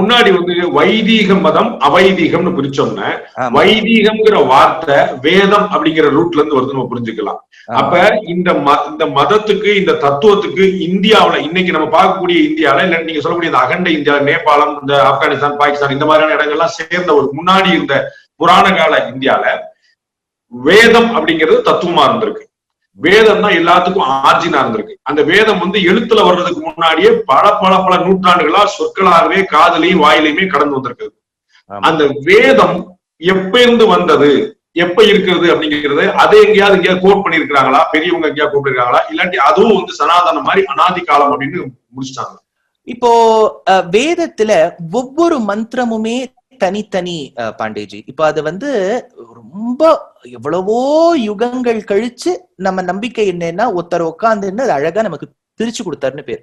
முன்னாடி வந்து வைதீக மதம் அவைதீகம்னு பிரிச்சோம்னா, வைதீகம்ங்கிற வார்த்தை வேதம் அப்படிங்கிற ரூட்ல இருந்து வருது நம்ம புரிஞ்சுக்கலாம். அப்ப இந்த மதத்துக்கு இந்த தத்துவத்துக்கு இந்தியாவில இன்னைக்கு நம்ம பார்க்கக்கூடிய இந்தியாவில இல்ல நீங்க சொல்லக்கூடிய இந்த அகண்ட இந்தியா, நேபாளம், இந்த ஆப்கானிஸ்தான், பாகிஸ்தான் இந்த மாதிரியான இடங்கள்லாம் சேர்ந்த ஒரு முன்னாடி இருந்த புராண கால இந்தியால வேதம் அப்படிங்கிறது தத்துவமா இருந்திருக்கு. வேதம் தான் எல்லாத்துக்கும் ஆர்ஜினா இருந்திருக்கு. அந்த வேதம் வந்து எழுத்துல வர்றதுக்கு முன்னாடியே பல நூற்றாண்டுகளா சொற்களாகவே காதலையும் வாயிலையுமே கடந்து வந்திருக்கு. அந்த வேதம் எப்ப இருந்து வந்தது, எப்ப இருக்கிறது அப்படிங்கிறது அதை எங்கேயாவது கோட் பண்ணிருக்கிறாங்களா, பெரியவங்க எங்கேயாவது கோட் பண்ணிருக்காங்களா, இல்லாட்டி அதுவும் வந்து சனாதனம் மாதிரி அனாதி காலம் அப்படின்னு முடிச்சிட்டாங்க. இப்போ வேதத்துல ஒவ்வொரு மந்திரமுமே தனித்தனி பாண்டேஜி. இப்ப அது வந்து ரொம்ப எவ்வளவோ யுகங்கள் கழிச்சு நம்ம நம்பிக்கை என்னன்னா ஒருத்தர் உட்காந்துன்னு அது அழகா நமக்கு பிரிச்சு கொடுத்தாருன்னு பேர்.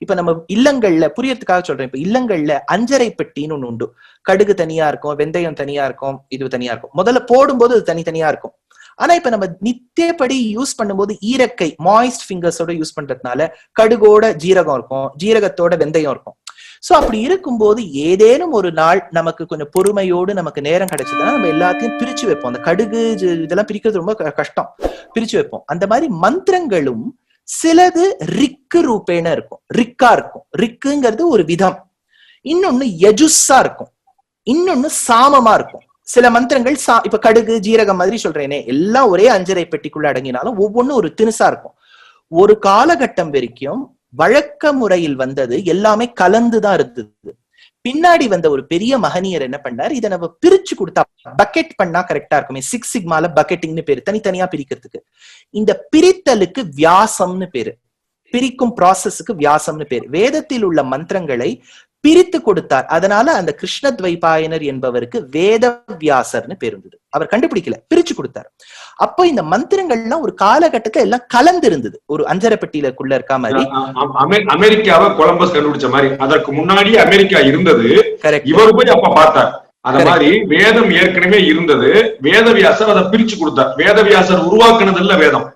இப்ப நம்ம இல்லங்கள்ல புரியறதுக்காக சொல்றேன், இப்ப இல்லங்கள்ல அஞ்சரை பெட்டின்னு ஒண்ணு உண்டு. கடுகு தனியா இருக்கும், வெந்தயம் தனியா இருக்கும், இது தனியா இருக்கும். முதல்ல போடும்போது அது தனித்தனியா இருக்கும். ஆனா இப்ப நம்ம நித்தியப்படி யூஸ் பண்ணும்போது ஈரக்கை மாய்ஸ்ட் ஃபிங்கர்ஸோட யூஸ் பண்றதுனால கடுகோட ஜீரகம் இருக்கும், ஜீரகத்தோட வெந்தயம் இருக்கும். சோ அப்படி இருக்கும்போது ஏதேனும் ஒரு நாள் நமக்கு கொஞ்சம் பொறுமையோடு நமக்கு நேரம் கிடைச்சதுன்னா நம்ம எல்லாத்தையும் பிரிச்சு வைப்போம். அந்த கடுகு இதெல்லாம் பிரிக்கிறது ரொம்ப கஷ்டம், பிரிச்சு வைப்போம். அந்த மாதிரி மந்திரங்களும் சிலது ரிக்கு ரூபேன இருக்கும், ரிக்கா இருக்கும். ரிக்குங்கிறது ஒரு விதம், இன்னொன்னு யஜுஸா இருக்கும், இன்னொன்னு சாமமா இருக்கும். சில மந்திரங்கள் இப்ப கடுகு ஜீரகம் மாதிரி சொல்றேனே எல்லாம் ஒரே அஞ்சரை பெட்டிக்குள்ள அடங்கினாலும் ஒவ்வொன்றும் ஒரு திணுசா இருக்கும். ஒரு காலகட்டம் வரைக்கும் வழக்க முறையில் வந்தது எல்லாமே கலந்துதான் இருந்தது. பின்னாடி வந்த ஒரு பெரிய மகனியர் என்ன பண்ணார், இதை நம்ம பிரிச்சு கொடுத்தா பக்கெட் பண்ணா கரெக்டா இருக்குமே. 6 சிக்மால பக்கெட்டிங்னு பேரு, தனித்தனியா பிரிக்கிறதுக்கு. இந்த பிரித்தலுக்கு வியாசம்னு பேரு, பிரிக்கும் ப்ராசஸுக்கு வியாசம்னு பேரு. வேதத்தில் உள்ள மந்திரங்களை பிரித்து கொடுத்தார். அதனால அந்த கிருஷ்ணத்வைபாயனர் என்பவருக்கு வேத வியாசர்னு பேர் இருந்தது. அவர் கண்டுபிடிக்கல, பிரிச்சு கொடுத்தார். அப்போ இந்த மந்திரங்கள்லாம் ஒரு காலகட்டத்துல எல்லாம் கலந்து இருந்தது, ஒரு அஞ்சரை பெட்டியிலக்குள்ள இருக்க மாதிரி. அமெரிக்காவை கொலம்பஸ் கண்டுபிடிச்ச மாதிரி அதற்கு முன்னாடி அமெரிக்கா இருந்தது. இவர் போய் அப்ப பார்த்தார். அந்த மாதிரி வேதம் ஏற்கனவே இருந்தது, வேதவியாசர் அதை பிரிச்சு கொடுத்தார். வேதவியாசர் உருவாக்குனது இல்ல வேதம்,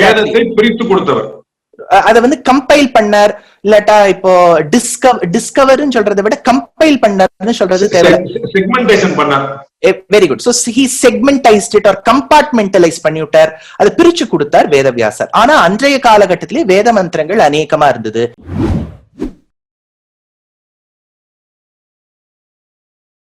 வேதத்தை பிரித்து கொடுத்தவர். அதை வந்து கம்பைல் பண்ணார், இல்லாட்டா இப்போ டிஸ்கவர்னு சொல்றதை விட கம்பைல் பண்ணார்னு சொல்றது தேவை. செக்மெண்டேஷன் பண்ணார். Very good. So he segmentized it or compartmentalize பண்ணிவிட்டார், அதை பிரிச்சு கொடுத்தார் வேதவியாசர். ஆனா அன்றைய காலகட்டத்திலே வேத மந்திரங்கள் அநேகமா இருந்தது.